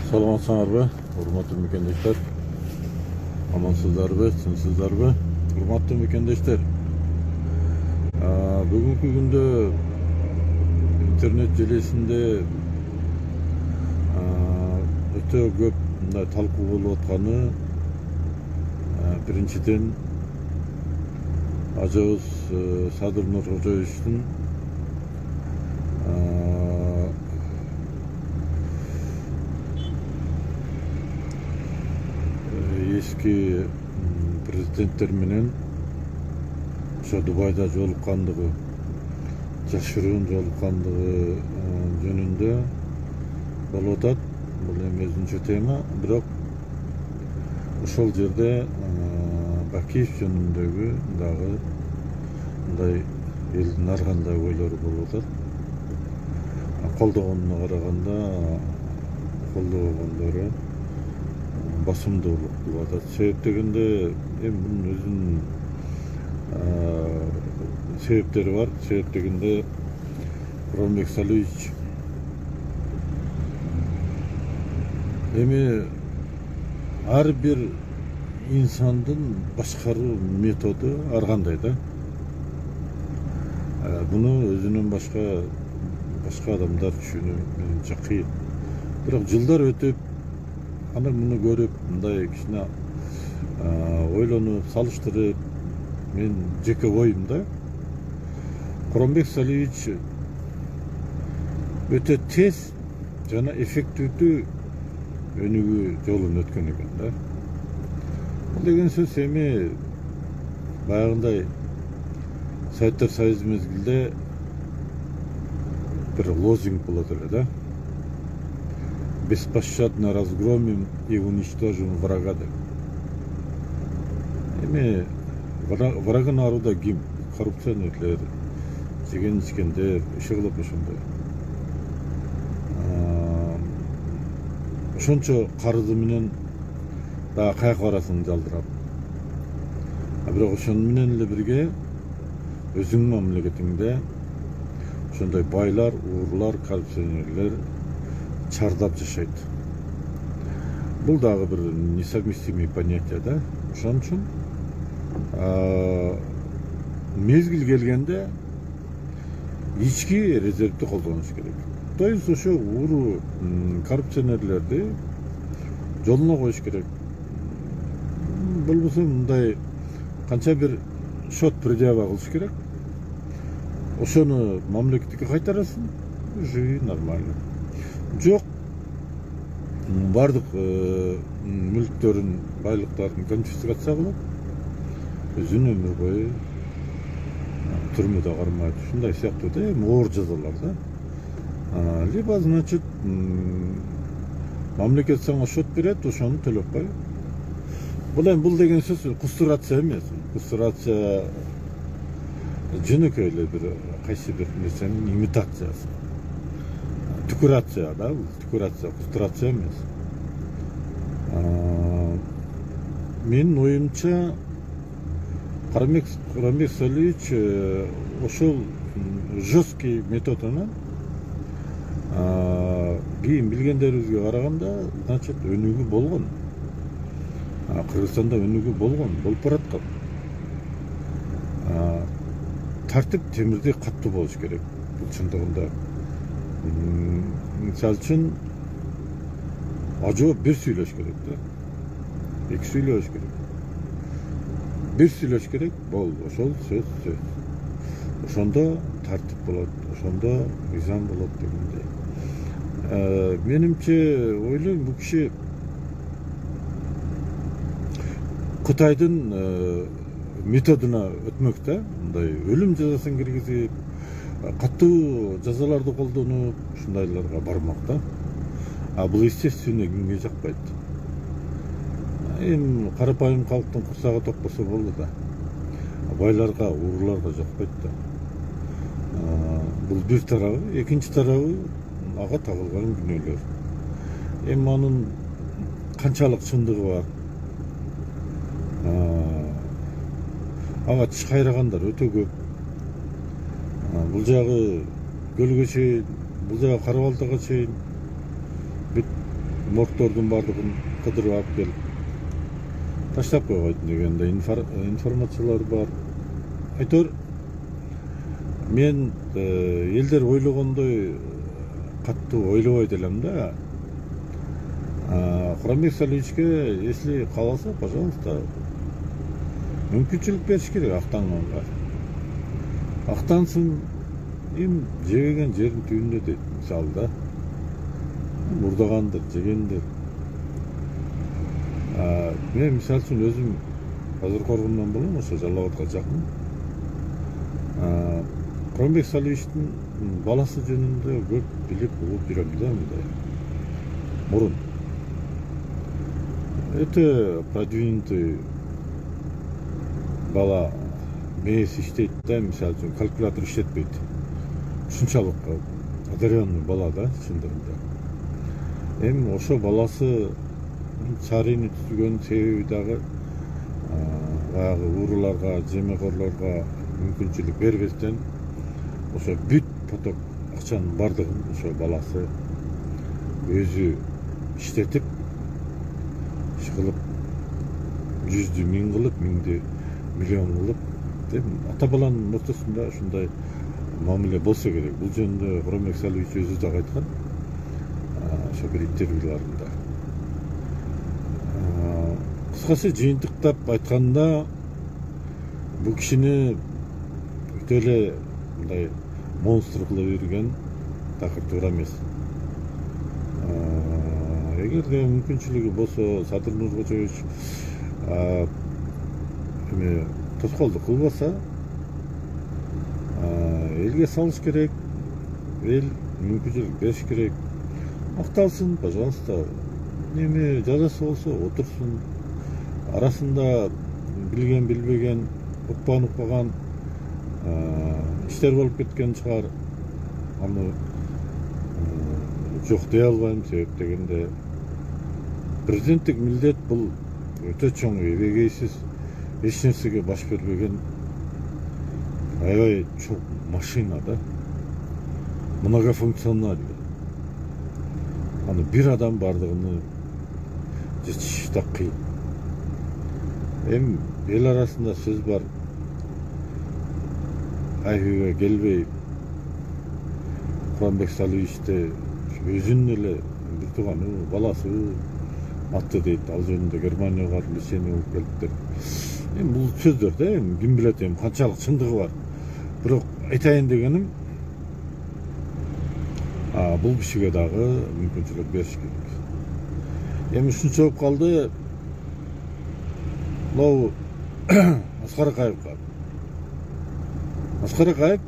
Саламатсыңарбы, урматтуу мекендештер? Амансыздарбы, тынчсыздарбы? Урматтуу мекендештер, бүгүнкү күндө интернет желесинде өтө көп мындай талкуу болуп атканы, биринчиден ажыбыз Садыр Нуркожоевичтин eski prezidentler menен ошо Дубайда жолуккандыгы, жашыруун жолуккандыгы жөнүндө болуп атат. Бул эми өзүнчө тема, бирок ошол жерде Бакиев жөнүндөгү дагы мындай элдин ар кандай ойлору болуп атат. Колдогонуна караганда колдогондору басымдуулук болуп атат. Себеп дегенде эми бунун өзүнүн себептери бар. Себеп дегенде Куранбек Салиевич эми ар бир инсандын башкаруу методу ар кандай да. Буну өзүнөн башка адамдар түшүнүү менимче кыйын. Бирок жылдар өтүп, аны муну көрүп, мындай кичине ойлонуп, салыштырып, мен жеке оюмда Куранбек Салиевич өтө тез жана эффективдүү өнүгүү жолун өткөн экен да. Бул деген сөз эми баягындай Советтер Союзу мезгилде бир лозунг болот эле да. Беспощадно разгромим и уничтожим врага деп. Эми врагы народа ким? Коррупционерлер, жеген-ичкендер, иши кылып ошондой. Ошончо карызы менен дагы каяка барасың жалдырап. Бирок ошону менен эле бирге өзүңдүн мамлекетиңде ошондой байлар, уурлар, коррупционерлер чардап жашайт. Бул дагы бир несовместимый понятие да. Ошон үчүн мезгил келгенде ички резервди колдонуш керек. То есть ошо ууру коррупционерлерди жолуна коюш керек. Болбосо мындай канча бир счет предъява кылыш керек. Ошону мамлекетке кайтарасын, живи нормально. Жок, бардык мүлктөрүн, байлыктарын конфискация кылып, өзүн өмүр бою түрмөдө кармайт. Ушундай сыяктуу да, эми оор жазалар да. Либо, значит, мамлекет сага счет берет, ошону төлөп кой. Бул деген сөз кустурация эмес. Кустурация жөнөкөй эле бир кайсы бир нерсенин имитациясы. Декорация, да, декорация, кустурация эмес. Менин оюмча Куранбек Салиевич ошол жесткий методунан кийин билгендерибизге караганда, значит, өнүгүү болгон. Кыргызстанда өнүгүү болгон, болуп бараткан. Тартип темирдей катуу болуш керек. Бул чындыгында. Мисалы үчүн ажоо бир сүйлөш керек да. Эки сүйлөш керек. Бир сүйлөш керек, бол, ошол сөз. Ошондо тартип болот, ошондо мыйзам болот дегендей. Менимче ойлойм, бул киши Кытайдын методуна өтмөк да. Мындай өлүм жазасын киргизип, катуу жазаларды колдонуп, ушундайларга бармак да. Бул естественно кимге жакпайт. Эми карапайым калктын курсагы ток болсо болду да. Байларга, уурларга жакпайт да. Бул бир тарабы, экинчи тарабы ага тагылган күнөөлөр. Эми анын канчалык чындыгы бар? Ага тиш кайрагандар өтө көп. Бул жагы көлгө чейин, бул жагы Кара Балтага чейин моргтордун баардыгын кыдырып алып келип таштап койгон дегенде информациялар бар. Айтор мен элдер ойлогондой катуу ойлобойт элем да. Куранбек Салиевичке, если кааласа, пожалуйста, мүмкүнчүлүк бериш керек актанганга. Актансын, эми жебеген жердин түбүндө дейт, мисалы да. Мурдагандыр, жегендир. Мен мисалы үчүн өзүм азыр Коргондон болом, ошо Жалал Абадка жакын. Куранбек Салиевичтин баласы жөнүндө көп билип угуп жүрөм да, мындай. Мурун. Это продвинутый бала, мээси иштейт да, мисалы үчүн калькулятор иштетпейт. Ушунчалык одаренный бала да, чындыгында. Эми ошо баласы чарыны түзгөн себеби дагы баягы ууруларга, жемекорлорго мүмкүнчүлүк бербестен ошо бүт поток акчанын бардыгын ошо баласы өзү иштетип, иш кылып, 100дү 1000 кылып, 1000дү миллион кылып, ата баланын ортосунда ушундай мамиле болсо керек. Бул жөнүндө Куранбек Салиевич өзү дагы айткан, ошо бир интервьюларында. Кыскасы жыйынтыктап айтканда, бул кишини өтө эле мындай монстр кыла берген такыр туура эмес. Эгерде мүмкүнчүлүгү болсо, Садыр Нуркожоевич тоскоолдук кылбаса, элге салыш керек, эл мүмкүнчүлүк бериш керек. Акталсын, пожалуйста. Эми жазасы болсо отурсун. Арасында билген, билбеген, укпаган иштер болуп кеткен чыгар. Аны жок дей албайм, себеп дегенде президенттик милдет бул өтө чоң, эбегейсиз, эч нерсеге баш бербеген аябай чоң машина да. Многофункциональный. Аны бир адам бардыгыны жетиш да кыйын. Эми эл арасында сөз бар. Айгыга келбей Куранбек Салиевичти өзүнүн эле бир тууганы, баласы атты дейт, ал жөнүндө Германияга лечение болуп келиптир. Эми бул сөздөр да, эми ким билет эми канчалык чындыгы бар. Бирок айтайын дегеним, бул кишиге дагы мүмкүнчүлүк бериш керек. Эми ушунча болуп калды. Мынау Аскар Акаевка. Аскар Акаев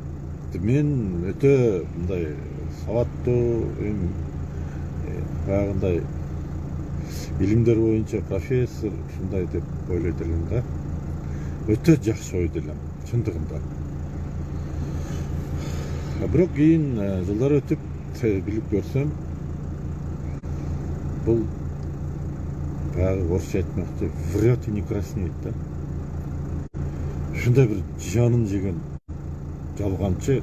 мен өтө мындай сабаттуу, эми баягындай илимдер боюнча профессор, ушундай деп ойлойт элем да. Өтө жакшы ойдо элем, чындыгында. Бирок кийин жылдар өтүп билип көрсөм, бул баягы орусча айтмакчы врет и не краснеет да. Ушундай бир жанын жеген жалганчы,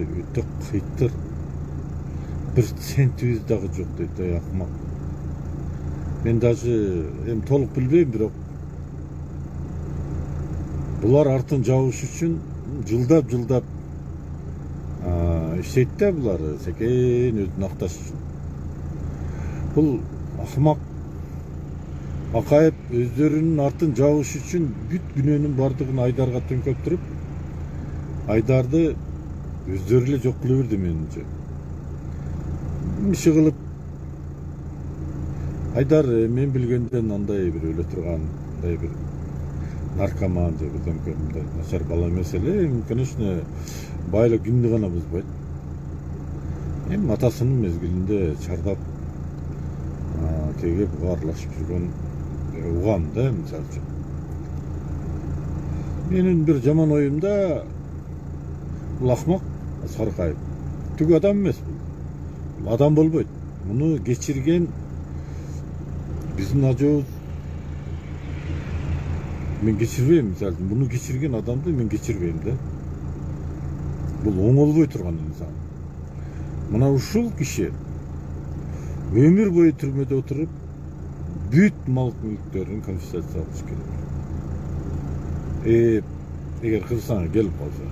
өтө кыйтыр, бир центибиз дагы жок дейт, акмак. Мен даже эми толук билбейм, бирок булар артын жабыш үчүн жылдап иштейт да булар, секен өзүн акташ үчүн. Бул акмак Акаев өздөрүнүн артын жабыш үчүн бүт күнөөнүн бардыгын Айдарга төңкөп туруп, Айдарды өздөрү эле жок кыла берди менимче. Иши кылып, Айдар мен билгенден андай бир өлө турган, андай бир наркоман же бирдемке мындай начар бала эмес эле. Конечно, байлы күндү гана бузбайт. Эми атасынын мезгилинде чардап теге буга аралашып жүргөн угам да, мисалы үчүн. Менин бир жаман оюмда бул акмак Аскар Акаев түгү адам эмес, бул адам болбойт. Муну кечирген биздин ажообуз, мен кечирбейм, мисалы, муну кечирген адамды мен кечирбейм да. Бул оңолбой турган инсан. Мына ушул киши өмүр бою түрмөдө отуруп бүт мал мүлктөрүн конфискация кылыш керек. Эгер Кыргызстанга келип калса,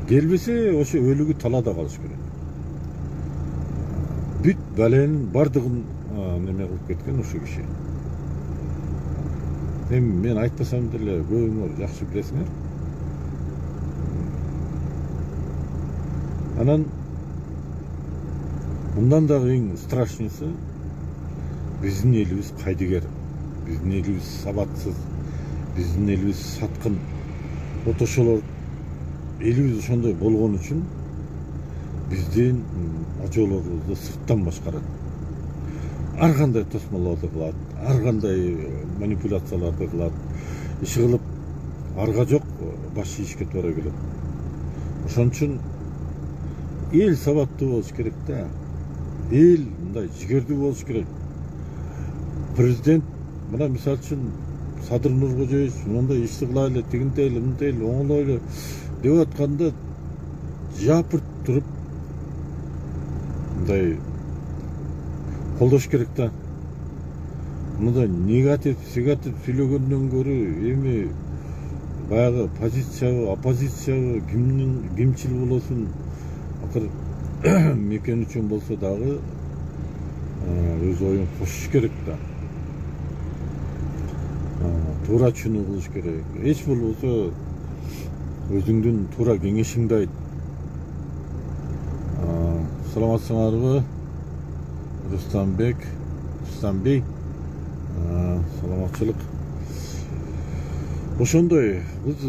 келбесе ошо өлүгү талаада калыш керек. Бүт баленин бардыгын неме кылып кеткен ушул киши. Эми мен айтпасам деле көбүңөр жакшы билесиңер. Анан мындан дагы эң страшныйсы, биздин элибиз кайдыгер, биздин элибиз сабатсыз, биздин элибиз саткын. Вот ошолор элибиз ошондой болгон үчүн биздин ажоолорубузду сырттан башкарат. Ар кандай тосмолорду кылат, ар кандай манипуляцияларды кылат. Иш кылып арга жок баш ийишке туура келет. Ошон үчүн эл сабаттуу болуш керек да. Эл мындай жигердүү болуш керек. Президент мына мисалы үчүн Садыр Нуркожоевич мындай ишти кылайлы, тигинтейли, мынтейли, оңолойлу деп атканда жапырт туруп мындай колдош керек да. Мындай негатив, сүйлөгөндөн көрө эми баягы позициябы, оппозициябы, кимчил болосун, акыр мекен үчүн болсо дагы өз оюн кошуш керек да. Туура чүнү кылыш керек. Эч болбосо өзүңдүн туура кеңешиңди айт. Саламатсыңарбы? Рустамбей, саламатчылык. Ошондой биз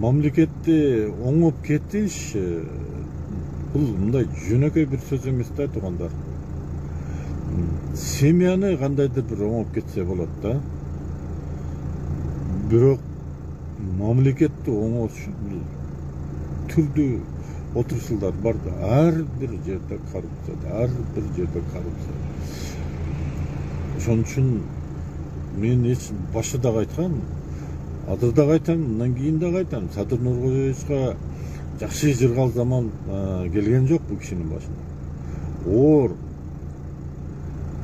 мамлекетти оңоп кетиш бул мындай жөнөкөй бир сөз эмес да, туугандар. Семьяны кандайдыр бир оңоп кетсе болот да. Бирок мамлекетти оңош үчүн түрдүү отурушуулар бар да. Ар бир жерде коррупция. Ошон үчүн мен башта дагы айткам, азыр дагы айтам, мындан кийин дагы айтам. Садыр Нуркожоевичка жакшы жыргал заман келген жок бул кишинин башына. Оор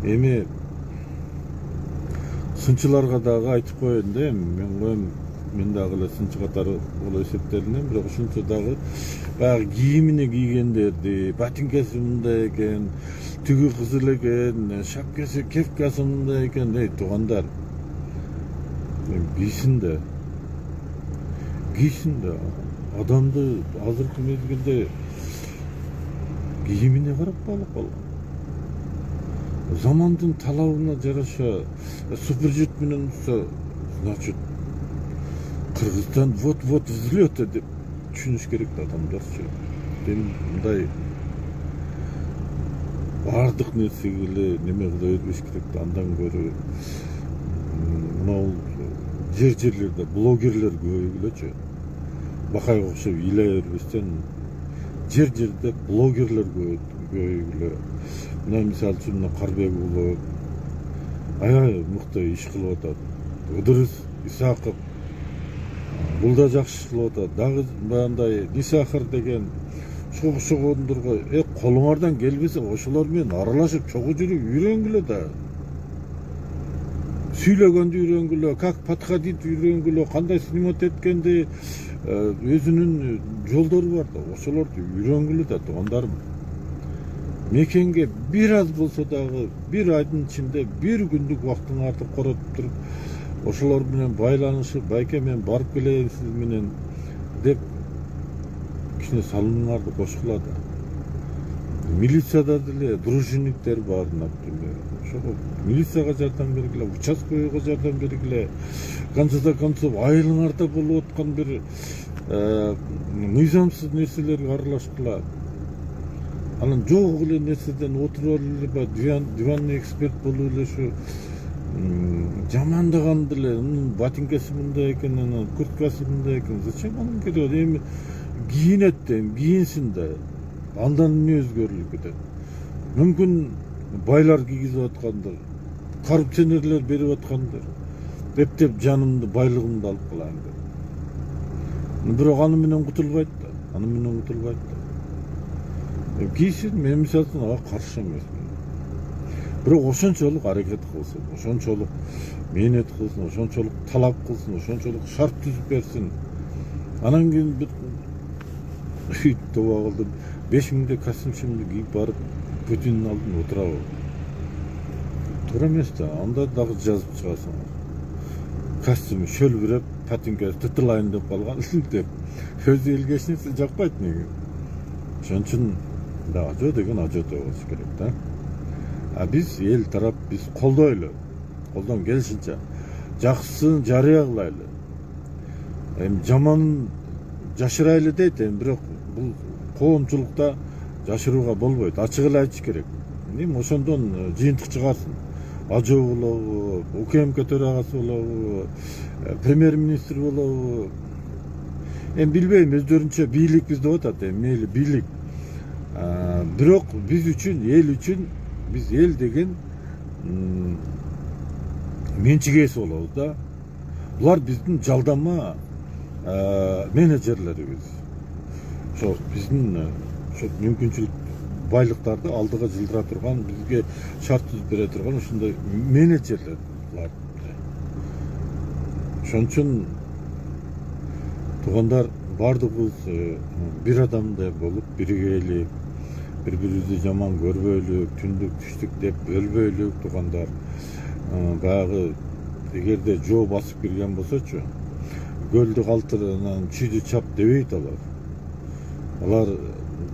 эми сынчыларга дагы айтып коеюн да, мен дагы эле сынчы катары болуп эсептелинем, бирок ушунча дагы баягы кийимине кийгендерди, ботинкеси мындай экен, түгү кызыл экен, шапкасы, кепкасы мындай экен, туугандар. Кийсин да. Адамды азыркы мезгилде кийимине карап калып. Замандын талабына жараша суперджет менен утса, значит, Кыргызстан вот-вот взлета деп түшүнүш керек да адамдарчы. Мындай бардык нерсеге эле неме кыла бербеш керек да, андан көрө мынау жерлерде блогерлер көбөйгүлөчү. Бакайга окшоп ыйлай бербестен жерде блогерлер көбөйгүлө. Мына мисалы үчүн Карбек уулу аябай мыкты иш кылып атат. Ыдырыс Исаков бул да жакшы иш кылып атат. Дагы баягындай Нисахар деген чогондурга колуңардан келбесе ошолор менен аралашып чогуу жүрүп үйрөнгүлө да. Сүйлөгөндү үйрөнгүлө, как подходить үйрөнгүлө, кандай снимать эткенди өзүнүн жолдору бар да. Ошолорду үйрөнгүлө да, туугандарым. Мекенге бир аз болсо дагы бир айдын ичинде бир күндүк убактыңарды коротуп туруп, ошолор менен байланышып, байке мен барып келейин сиз менен деп кичине салымыңарды кошкула да. Милицияда деле дружинниктер бар, например. Ошого милицияга жардам бергиле, участковыйга жардам бергиле. Концда концов айылыңарда болуп аткан бир мыйзамсыз нерселерге аралашкыла. Анан жок эле нерседен отуруп эле диванный эксперт болуп эле ушу жамандаган деле, ботинкеси мындай экен, анан курткасы мындай экен. Зачем анын кереги? Эми кийинет да, кийинсин да. Андан эмне өзгөрүлүп кетет? Мүмкүн байлар кийгизип аткандыр, коррупционерлер берип аткандыр. Эптеп жанымды, байлыгымды алып калайын деп. Бирок аны менен кутулбайт да. Кейсин мен мисалы үчүн ага каршы эмесмин. Бирок ошончолук аракет кылсын, ошончолук мээнет кылсын, ошончолук талап кылсын, ошончолук шарт түзүп берсин. Анан кийин бир тоба кылдым. 5000 костюмчумду кийип барып бүтүнүн алдына отурабы. Туура эмес да, анда дагы жазып чыгасың. Костюму шөлбүрөп, патинкасы тытылайын деп калган деп. Өзү элге эч нерсе жакпайт неге. Ошон үчүн да ажо деген ажотой болуш керек да. А биз эл тарап биз колдойлу. Колдон келишинче жакшысын жарыя кылайлы. Эми жаман жашырайлы дейт, бирок бул коомчулукта жашырууга болбойт. Ачык эле айтыш керек. Эми ошондон жыйынтык чыгарсын. Ажо болобу, УКМК төрагасы болобу, премьер-министр болобу. Эми билбейм, өздөрүнчө бийлик биз деп атат, мейли бийлик. Бирок биз үчүн, биз эл деген менчик ээси болобуз да. Булар биздин жалдама менеджерлерибиз. Ошо биздин ошо мүмкүнчүлүк байлыктарды алдыга жылдыра турган, бизге шарт түзүп бере турган ушундай менеджерлер булар. Ошон үчүн туугандар бардыгыбыз бир адамдай болуп биригейлик, бири-бирибизди жаман көрбөйлүк, түндүк түштүк деп өлбөйлүк туугандар. Баягы эгерде жоо басып кирген болсочу, көлдү калтырынан чүйдү чап дебейт алар. Алар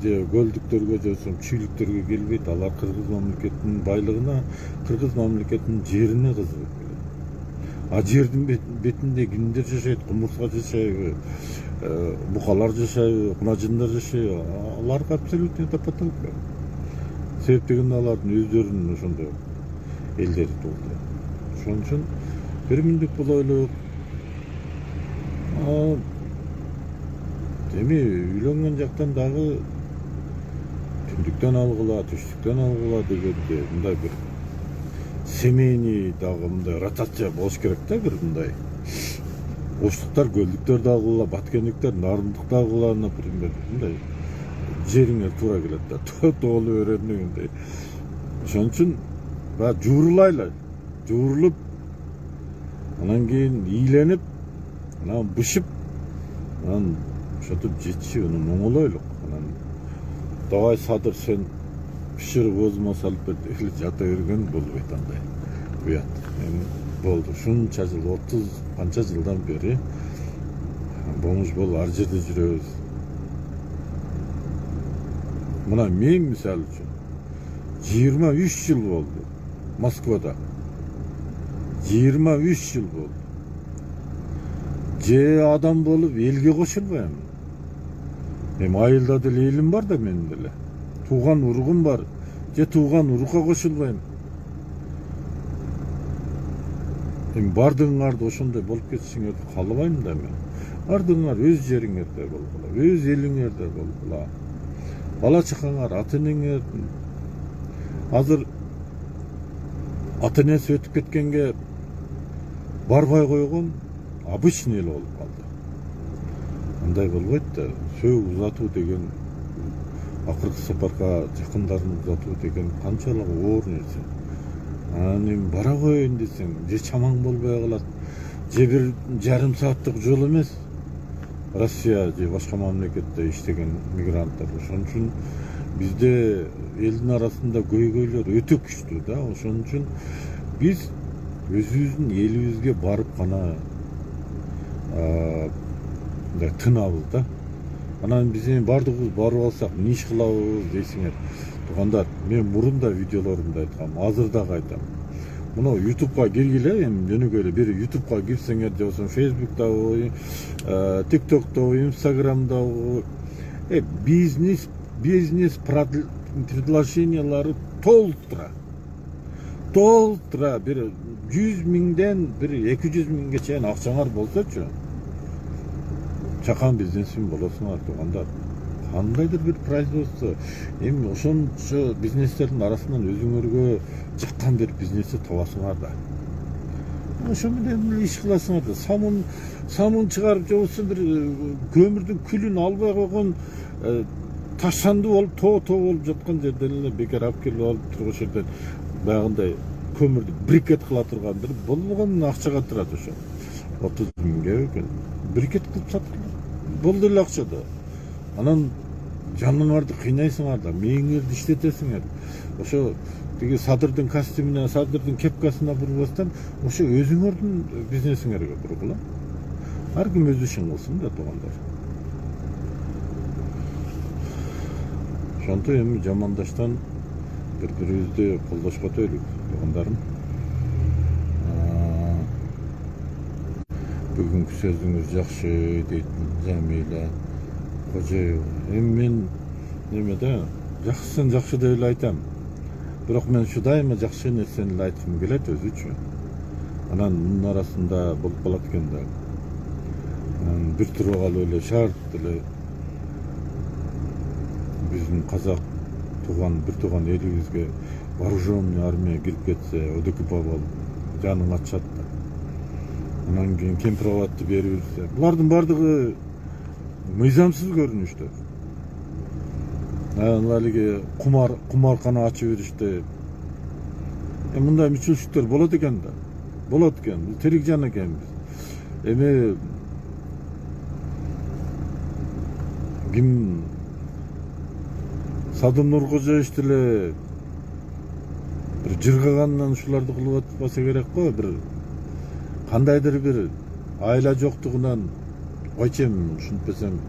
же көлдүктөргө же чүйлүктөргө келбейт. Алар Кыргыз мамлекетинин байлыгына, Кыргыз мамлекетинин жерине кызыгып келет. А жердин бетинде кимдер жашайт? Кумурска жашайбы? Букалар жашайбы? Кунажындар жашайбы? Аларга абсолютно тапа-таң. Себеп дегенде алардын өздөрүнүн ошондой элдери болду. Ошон үчүн бир мүндөт болойлук. Эми үйлөнгөн жактан дагы түндүктөн алгыла, түштүктөн алгыла дегенде мындай бир семейный дагы мындай ротация болуш керек да, бир мындай. Оштуктар, көлдүктөр да алгыла, баткендиктер, нарындык да алгыла, например, мындай жериңер туура келет да, тоолу өрөндөгөндөй. Ошон үчүн баягы жуурулайлы, жуурулуп, анан кийин ийленип, анан бышып, анан ошентип жетишип, анан оңолойлук. Анан давай Садыр сен пиширип оозума салып бер деп эле жата берген болбойт андай. Уят. Эми болду. Ушунча жыл, 30 канча жылдан бери бомуж болуп ар жерде жүрөбүз. Мына мен мисалы үчүн 23 жыл болду Москвада. 23 жыл болду. Же адам болуп элге кошулбайм. Эми айылда деле элим бар да менин деле. Тууган уругум бар. Же тууган урукка кошулбайм. Эми бардыгыңарды ошондой болуп кетишиңерди каалабайм да мен. Бардыгыңар өз жериңерде болгула, өз элиңерде болгула. Бала чакаңар, ата энеңер азыр ата энеси өтүп кеткенге барбай койгон обычный эле болуп калды. Андай болбойт да, сөөк узатуу деген, акыркы сапарга жакындарын узатуу деген канчалык оор нерсе. Анан эми бара коеюн десең, же чамаң болбой калат, же бир жарым сааттык жол эмес. Россия же башка мамлекетте иштеген мигранттар. Ошон үчүн бизде элдин арасында көйгөйлөр өтө күчтүү да. Ошон үчүн биз өзүбүздүн элибизге барып гана тынабыз да. Анан биз эми бардыгыбыз барып алсак эмне иш кылабыз дейсиңер. Туугандар, мен мурун да видеолорумда айткам, азыр дагы айтам. Мына YouTube'га киргиле, эми жөнөкөй бир YouTube'га кирсеңер, же болсо Facebook'тагы, TikTok'тагы, Instagram'дагы бизнес предложениялары толтура. Бир 100 миңден бир 200 миңге чейин акчаңар болсочу, чакан бизнесин болосуңар туугандар. Кандайдыр бир производство, эми ошончо бизнестердин арасынан өзүңөргө жаккан бир бизнести табасыңар да. Ошо менен иш кыласыңар да. Самун чыгарып, же болсо бир көмүрдүн күлүн албай койгон таштанды болуп тоо болуп жаткан жерден эле бекер алып келип алып турган жерден баягындай көмүрдү брикет кыла турган бир болгон акчага турат ошо 30 миңге экен брикет кылып саткыла болду эле акча да. Анан жаныңарды кыйнайсыңар да, мээңерди иштетесиңер. Ошо тиги садырдын костюмуна, садырдын кепкасына бурбастан ошо өзүңөрдүн бизнесиңерге бургула. Ар ким өз ишин кылсын да, туугандар. Ошонтип эми жамандаштан бири-бирибизди колдошко өтөлүк, туугандарым. Бүгүнкү сөзүңүз жакшы дейт Жамиля Кожоева. Эми мен немеде жакшысын жакшы деп эле айтам. Бирок мен ушу дайыма жакшы нерсени эле айткым келет өзүчө. Анан мунун арасында болуп калат экен да. Бир туруп алып эле шарт эле биздин казак бир тууган элибизге вооруженный армия кирип кетсе, ОДКБ болуп жанын ачат да. Анан кийин кемпироватты берип берсе, булардын бардыгы мыйзамсыз көрүнүштөр. Алиги кумаркана ачып беришти. Мындай мүчүлчүлүктөр болот экен да. Болот экен. Бул тирик жан экенбиз. Эми ким Садыр Нуркожоевич деле бир жыргагандан ушуларды кылып атпаса керек го, бир кандайдыр бир айла жоктугунан койчем ушинтпесем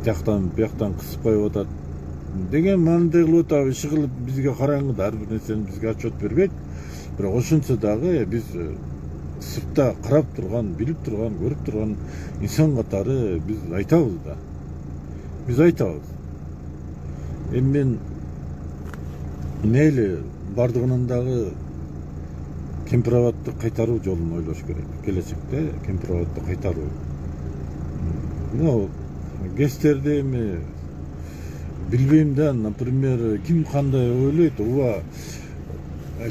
жактан бияктан кысып коюп атат деген маанидей кылып атабы, иши кылып бизге караңгы да, ар бир нерсени бизге отчет бербейт. Бирок ошентсе дагы биз сыртта карап турган, билип турган, көрүп турган инсан катары биз айтабыз да. Биз айтабыз. Эми мен мейли бардыгынан дагы кемпироватты кайтаруу жолун ойлош керек. Келечекте кемпироватты кайтаруу. Гестерди эми билбейм да, например, ким кандай ойлойт, ооба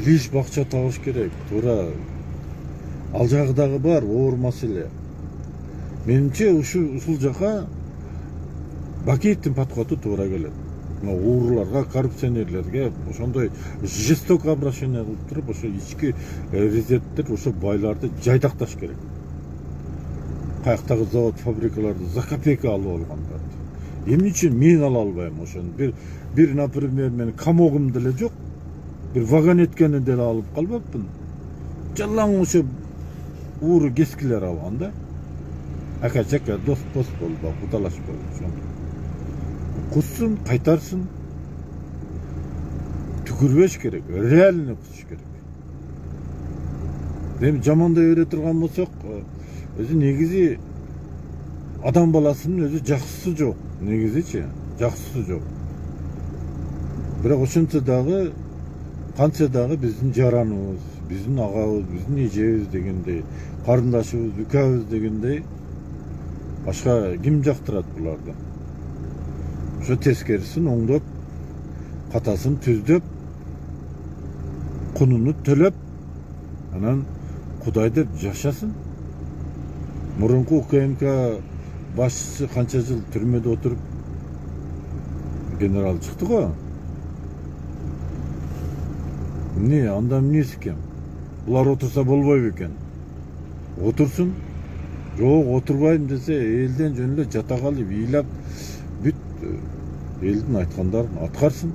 лиш бакча табыш керек. Туура ал жагы дагы бар, оор маселе. Менимче ушул жака Бакиевдин подходу туура келет. Ууруларга, коррупционерлерге ошондой жестоко обращение кылып туруп, ошо ички резервдер, ошо байларды жайдакташ керек. Каяктагы завод, фабрикаларды за копейка алып алгандарды. Эмне үчүн мен ала албайм ошону? Бир, например, менин камогум деле жок. Бир вагонеткени деле алып калбаппын. Жалаң ошо ууру кескилер алган да. Ака-чака дос-дос болуп, кудалашып болуп. Кутsun, кайтарсын. Түкүрбеш керек, реально кутуш керек. Эми жамандай бере турган болсок, өзү негизи адам баласынын өзү жакшысы жок. Негизичи, жакшысы жок. Бирок ошентсе дагы, кантсе дагы биздин жараныбыз, биздин агабыз, биздин эжебиз дегендей, карындашыбыз, үкабыз дегендей, башка ким жактырат буларды? Ошо тескерисин оңдоп, катасын түздөп, кунуну төлөп, анан Кудай деп жашасын. Мурунку УКМК башчысы канча жыл түрмөдө отуруп генерал чыкты го. Эмне, анда эмнеси экен? Булар отурса болбойбу экен? Отурсун. Жок, отурбайм десе, элден жөн эле жата калып, ыйлап, бүт элдин айткандарын аткарсын.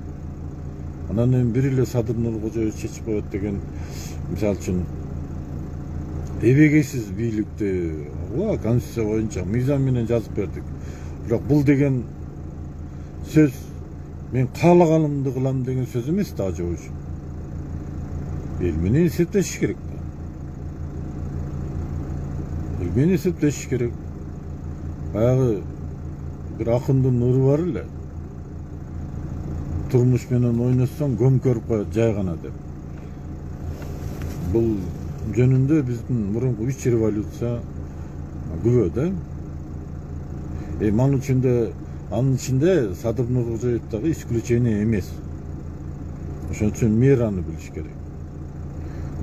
Анан эми бир эле Садыр Нуркожоевич чечип коет деген, мисалы үчүн эбегейсиз бийликти конституция боюнча мыйзам менен жазып бердик. Бирок бул деген сөз мен каалаганымды кылам деген сөз эмес да, жок. Эл менен эсептешиш керек да. Эл менен эсептешиш керек. Баягы бир акындын ыры бар эле. Турмуш менен ойносоң көм көрүп коет жай гана деп. Бул жөнүндө биздин мурунку 3 революция күбө да. Анын ичинде Садыр Нуркожоев дагы исключение эмес. Ошон үчүн мераны билиш керек.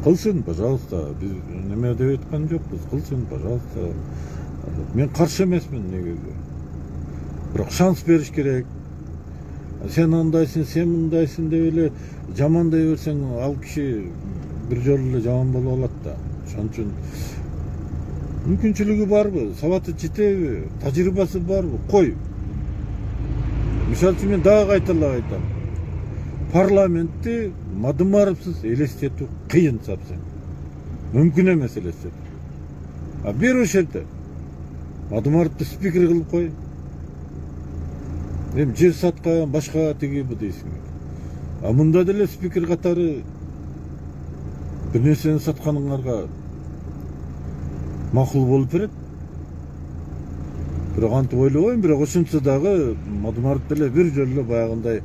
Кылсын, пожалуйста, биз неме деп айткан жокпуз. Кылсын, пожалуйста. Мен каршы эмесмин негизи. Бирок шанс бериш керек. Sen андайсың, sen мындайсың деп эле жамандай берсең, ал киши бир жолу эле жаман болуп алат да. Ошон үчүн мүмкүнчүлүгү барбы, сабаты жетеби, тажрыйбасы барбы? Кой. Мисалы үчүн мен дагы кайталап айтам. Парламентти Мадымаровсуз элестетүү кыйын сапсың. Мүмкүн эмес элестетүү. А бир ошерде Мадымаровду спикер кылып кой. Эми жер саткан башка тиги бу дейсиң. А мында деле спикер катары бир нерсени сатканыңарга макул болуп берет. Бирок антип ойлобойм, бирок ошентсе дагы Мадымаров деле бир жолу эле баягындай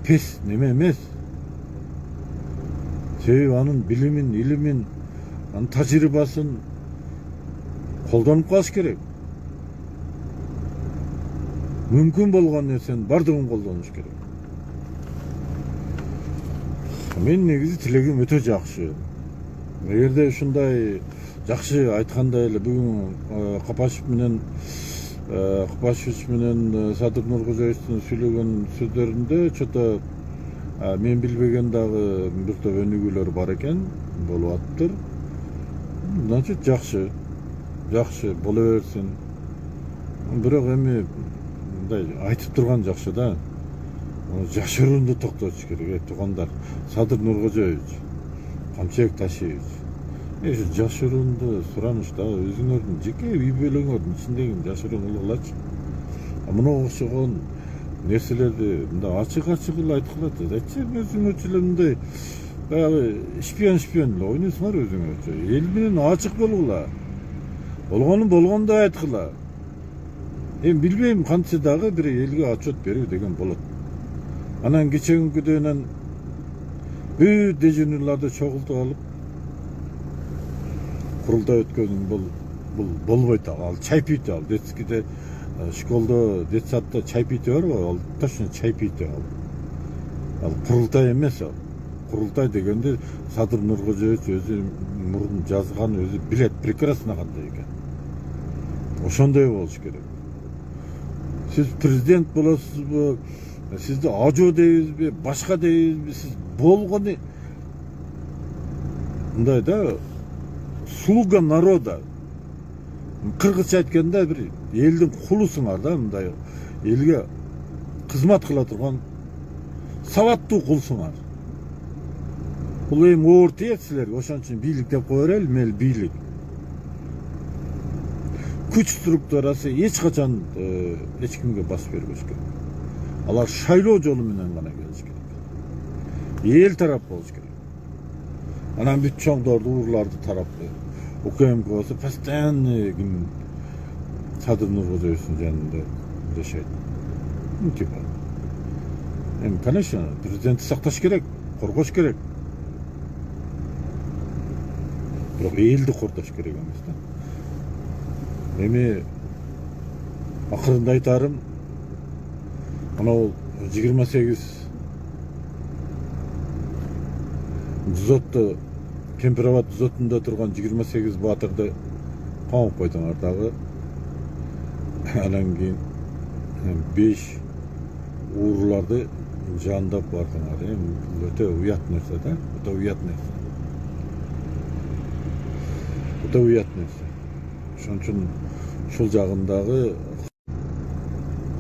пес неме эмес. Себеби анын билимин, илимин, анын тажрыйбасын колдонуп калыш керек. Мүмкүн болгон нерсенин бардыгын колдонуш керек. Мен негизи тилегим өтө жакшы. Эгерде ушундай жакшы айткандай эле бүгүн Капашевич менен Садыр Нуркожоевичтин сүйлөгөн сөздөрүндө чото мен билбеген дагы бир топ өнүгүүлөр бар экен, болуп атыптыр. Значит, жакшы боло берсин. Бирок эми мындай айтып турган жакшы да. Жашырууну токтотуш керек, туугандар. Садыр Нуркожоевич, Камчыбек Ташиевич. Жашырууну сураныш да өзүңөрдүн жеке үй бүлөңөрдүн ичиндеги жашырууну кылгылачы. Мына окшогон нерселерди мындай ачык эле айткылачы. Айтчы өзүңөрчү эле мындай баягы шпион эле ойнойсуңар өзүңөрчү. Эл менен ачык болгула. Болгонун болгондой айткыла. Эми билбейм, кантсе дагы бир элге отчет берүү деген болот. Анан кечеүнкүдөн бүт дежурныйларды чогултуп алып курултай өткөнүң бул болбойт. Ал чайпийт, ал детскийде школдо, детсадда чайпийт барбы? Ал точно чайпийт ал. Ал курултай эмес ал. Курултай дегенде Садыр Нуркожоевич өзү мурун жазган, өзү билет прекрасно кандай экен. Ошондой болуш керек. Siz prezident болосузбу, сизди ажоо дейбизби, башка дейбизби, сиз болгону мындай да слуга народа. Кыргызча айтканда бир элдин кулусуңар да, мындай элге кызмат кыла турган сабаттуу кулсуңар. Бул эми оор тиет силерге, ошон үчүн бийлик деп кое берели, мел бийлик. Күч структурасы эч качан эч кимге бас бербеш керек. Алар шайлоо жолу менен гана келиш керек. Эл тарап болуш керек. Анан бүт чоңдорду, урларды тарапты. УКМК болсо постоянно ким Садыр Нуркожоевичтин жанында жашайт. Типа. Эми, конечно, президентти сакташ керек, коргош керек. Бирок элди кордош керек эмес да. Эми акырында айтарым, анау 28 дзотто, Кемпирабад дзотунда турган 28 баатырды камап койдуңар дагы. Анан кийин 5 уурларды жандап бардыңар. Эми өтө уят нерсе да, өтө уят нерсе. Өтө уят нерсе. Ошон үчүн ушул жагындагы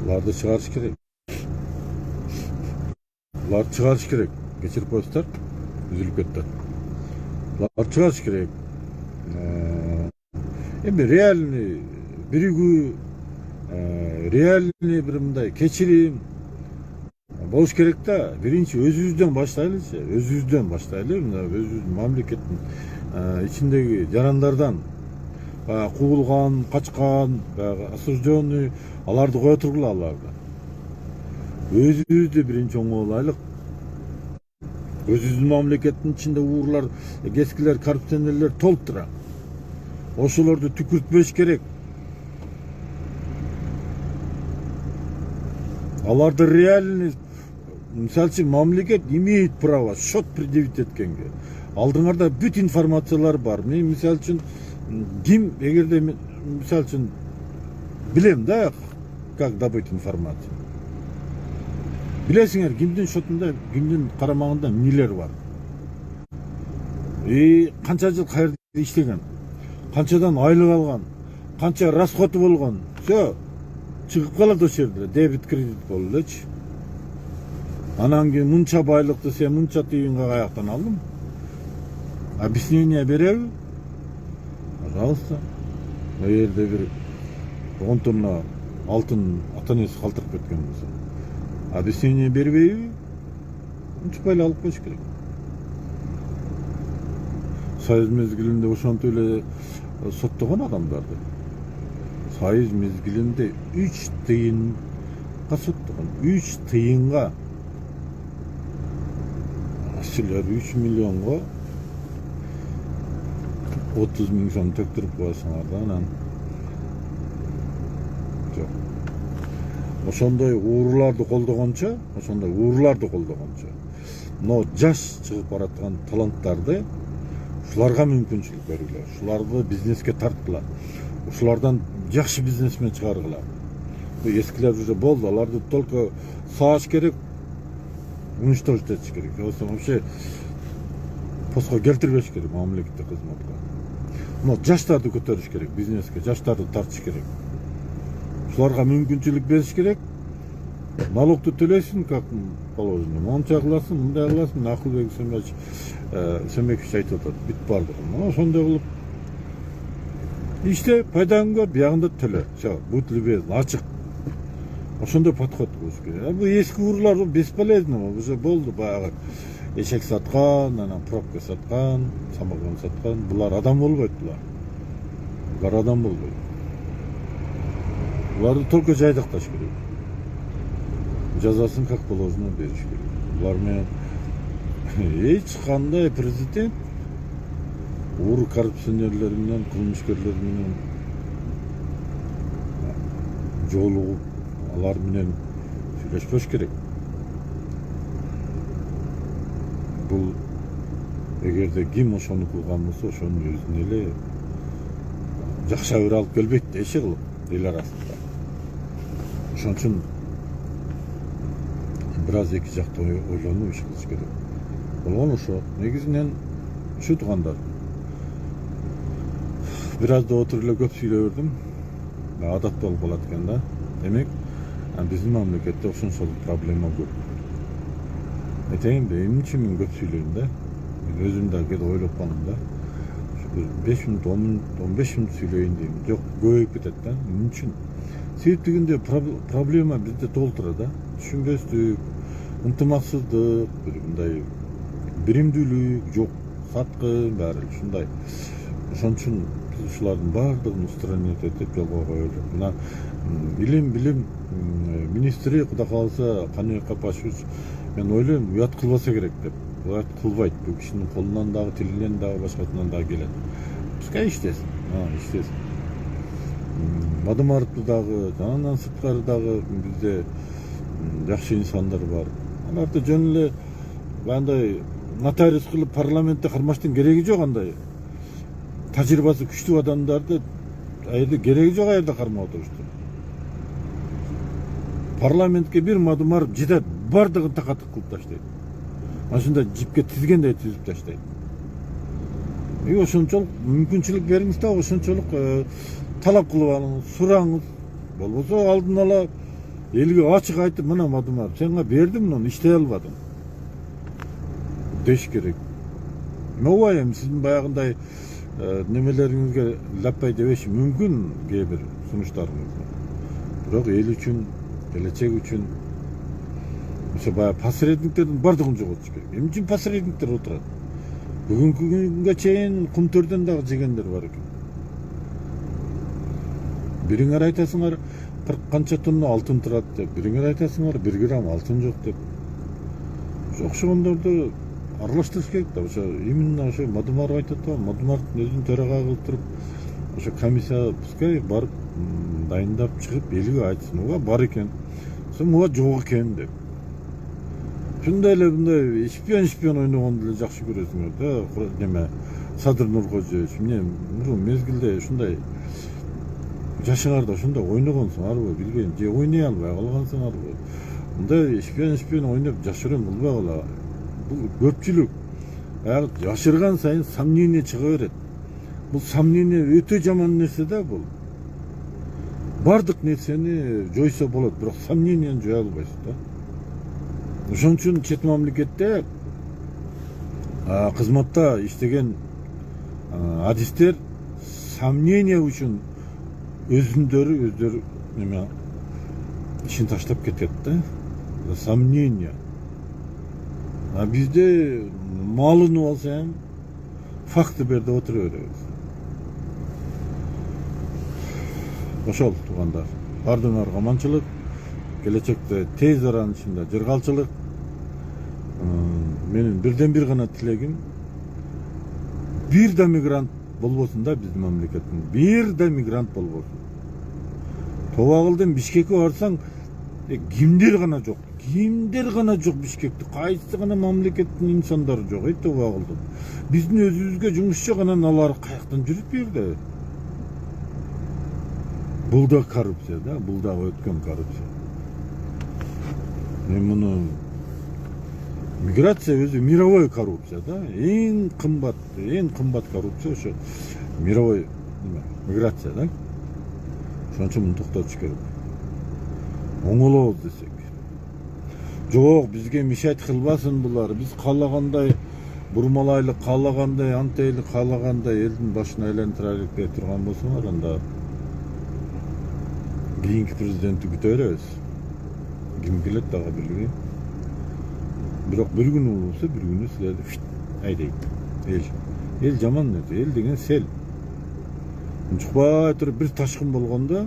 буларды чыгарыш керек. Буларды чыгарыш керек. Кечирип коесуздар, үзүлүп кетти. Буларды чыгарыш керек. Эми реальный биригүү, реальный бир мындай кечирим болуш керек да. Биринчи өзүбүздөн баштайлычы, өзүбүздөн баштайлы, өзүбүздүн мамлекеттин ичиндеги жарандардан куугулган, качкан, осужденный, аларды кое тургула аларды. Өзүбүздү биринчи оңолайлык. Өзүбүздүн мамлекеттин ичинде уурлар, кескилер, коррупционерлер толуп тура. Ошолорду түкүртпөш керек. Аларды реальный, мисалы үчүн мамлекет имеет право счет предъявить эткенге. Алдыңарда бүт информациялар бар. Мен мисалы үчүн ким, эгерде мисалы үчүн билем да, как добыть информацию. Bilesiңер кимдин шотунда, кимдин карамагында эмнелер бар. Канча жыл кайерде иштеген, канчадан айлык алган, канча расходу болгон. Все чыгып калат ошол жерде, дебет кредит болуп элечи. Анан кийин мынча байлыкты сен мынча тыйынга каяктан алдың? Объяснение береби? Пожалуйста. О жерде бир 10 тонна алтын ата-энеси калтырып кеткен болсо. Объяснение бербейби? Унчукпай эле алып коюш керек. Союз мезгилинде ошентип эле соттогон адамдарды. Союз мезгилинде 3 тыйынга соттогон. 3 тыйынга. Силер 3 миллионго 30 миң сом төктүрүп коесуңар да анан. Жок. Ошондой ууруларды колдогончо, но жаш чыгып бараткан таланттарды ушуларга мүмкүнчүлүк бергиле. Ушуларды бизнеске тарткыла. Ушулардан жакшы бизнесмен чыгаргыла. Бу эскилер уже болду, аларды только сааш керек, уничтожить етиш керек. Вообще постко келтирбеш керек мамлекеттик кызматка. Но жаштарды көтөрүш керек, бизнеске жаштарды тартыш керек. Ушуларга мүмкүнчүлүк бериш керек. Налогду төлөйсүң, как положено. Монча кыласың, мындай кыласың, Акылбек Семекович айтып атат. Бүт бардыгы. Ошондой кылып иште, пайдаң көр, биягында төлө. Все, будь любезен, ачык. Ошондой подход кылыш керек. Бу эски уруулар бесполезно, уже болду баягы. Эшек саткан, анан пробка саткан, самогон саткан. Булар адам болбойт булар. Булар адам болбойт. Буларды только жайдакташ керек. Жазасын как положено бериш керек. Булар менен эч кандай президент уур коррупционерлер менен, кылмышкерлер менен жолугуп, алар менен сүйлөшпөш керек. Бул эгерде ким ошону кылган болсо, ошонун өзүнө эле жакшы абар алып келбейт деши кылып эл арасында. Ошон үчүн бир аз эки жакты ойлонуп иш кылыш керек. Болгон ошо. Негизинен ушу туугандар. Бир аз да отуруп эле көп сүйлөй бердим. Адат болуп калат экен да. Демек, биздин мамлекетте ошончолук проблема көп. Айтайын да, эмне үчүн мен көп сүйлөйм да. Мен өзүм да кээде ойлоп калдым да. 5 мүнөт, 15 мүнөт сүйлөйүн дейм. Жок, көбөйүп кетет да. Эмне үчүн? Себептигинде проблема бизде толтура да. Түшүнбөстүк, ынтымаксыздык, мындай биримдүүлүк жок, саткын баары ушундай. Ошон үчүн биз ушулардын баардыгын устранить этип жолго коелу. Мына билим министри кудай кааласа Каныбек Капашевич мен ойлойм уят кылбаса керек деп. Уят кылбайт. Бул кишинин колунан дагы, тилинен дагы, башкасынан дагы келет. Пускай иштесин. Иштесин. Мадымаровду дагы, андан сырткары дагы бизде жакшы инсандар бар. Аларды жөн эле андай нотариус кылып парламентте кармаштын кереги жок андай. Тажрыйбасы күчтүү адамдарды аерде кереги жок аерде кармап отурушту. Парламентке бир Мадымаров жетет, бардыгын такатык кылып таштайт. Ашында жипке тизгендей тизип таштайт. Ошончолук мүмкүнчүлүк бериңиз да, ошончолук талап кылып алыңыз, сураңыз. Болбосо алдын ала элге ачык айтып, мына Мадымаров, сенга бердим, муну иштей албадың. Деш керек. Ооба эми сиздин баягындай немелериңизге лаппай дебеши мүмкүн кээ бир сунуштарыңызга. Бирок эл үчүн, келечек үчүн ошо баягы посредниктердин бардыгын жоготуш керек. Эмне үчүн посредниктер отурат? Бүгүнкү күнгө чейин кумтөрдөн дагы жегендер бар экен. Бириңер айтасыңар 40 канча тонна алтын турат деп, бириңер айтасыңар 1 грамм алтын жок деп. Окшогондорду аралаштырыш керек да. Ошо именно ошо Мадымаров айтат да, Мадымаровдун өзүн төрага кылып туруп, ошо комиссия пускай барып дайындап чыгып элге айтсын, ооба бар экен, ооба жок экен деп. Ушундай эле мындай шпион ойногонду эле жакшы көрөсүңөр да, неме Садыр Нуркожоевич. Эмне мезгилде ушундай жашыңарда ошондой ойногонсуңарбы, билбейм, же ойной албай калгансыңарбы. мындай шпион ойноп жашыруун кылбагыла. Бул көпчүлүк аял жашырган сайын сомнение чыга берет. Бул сомнение өтө жаман нерсе да бул. Бардык нерсени жойсо болот, бирок сомнениени жоя албайсыз да. Ошон үчүн чет мамлекетте кызматта иштеген адистер сомнение үчүн өздөрү неме ишин таштап кетет да. Сомнение. А бизде малынып алсам факты бер деп отура беребиз. Ошол туугандар, бардыгыңарга аманчылык, келечекте тез аранын ичинде жыргалчылык. Менин бирден бир гана тилегим, бир да мигрант болбосун да биздин мамлекеттин, бир да мигрант болбосун. Тобагылдын Бишкекке барсаң, кимдер гана жок Бишкекте, кайсы гана мамлекеттин инсандары жок Тобагылдын. Биздин өзүбүзгө жумушчу гана алар каяктан жүрүп бу жерде. Бул да коррупция да, бул да өткөн коррупция. Мен муну миграция өзү мировой коррупция да. Эң кымбат коррупция ошо мировой миграция да. Ошон үчүн муну токтотуш керек. Оңолобуз десек. Жок, бизге мешать кылбасын булар. Биз каалагандай бурмалайлы, каалагандай антейлик, каалагандай элдин башын айлантырайлык деп турган болсоңор, анда кийинки президентти күтө беребиз. Ким келет дагы билбейм. Бирок бир күнү болсо, бир күнү силерди айдайт. Эл жаман нерсе, эл деген сел. Чукпай туруп бир ташкын болгондо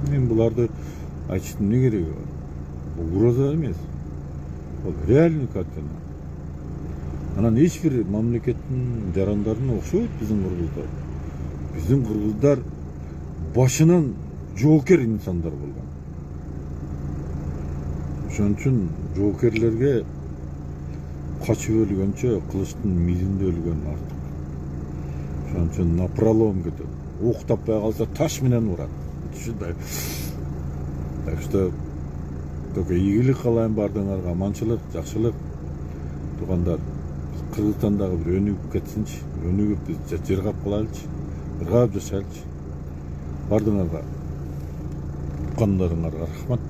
мен буларды айтыштын эмне кереги бар? Бул угроза эмес. Бул реальный картина. Анан эч бир мамлекеттин жарандарына окшойт биздин кыргыздар. Биздин кыргыздар башынан жоокер инсандар болгон. Ошон үчүн жоокерлерге качып өлгөнчө кылычтын мизинде өлгөн артык. Ошон үчүн напролом кетет. Оқ таппай калса таш менен урат. Ушундай. Так что только ийгилик каалайм бардыгыңарга, аманчылык, жакшылык. Туугандар, Кыргызстандагы бир өнүгүп кетсинчи, өнүгүп биз жыргап калайлычы, ыргап жашайлычы. Бардыгыңарга, уккандарыңарга рахмат.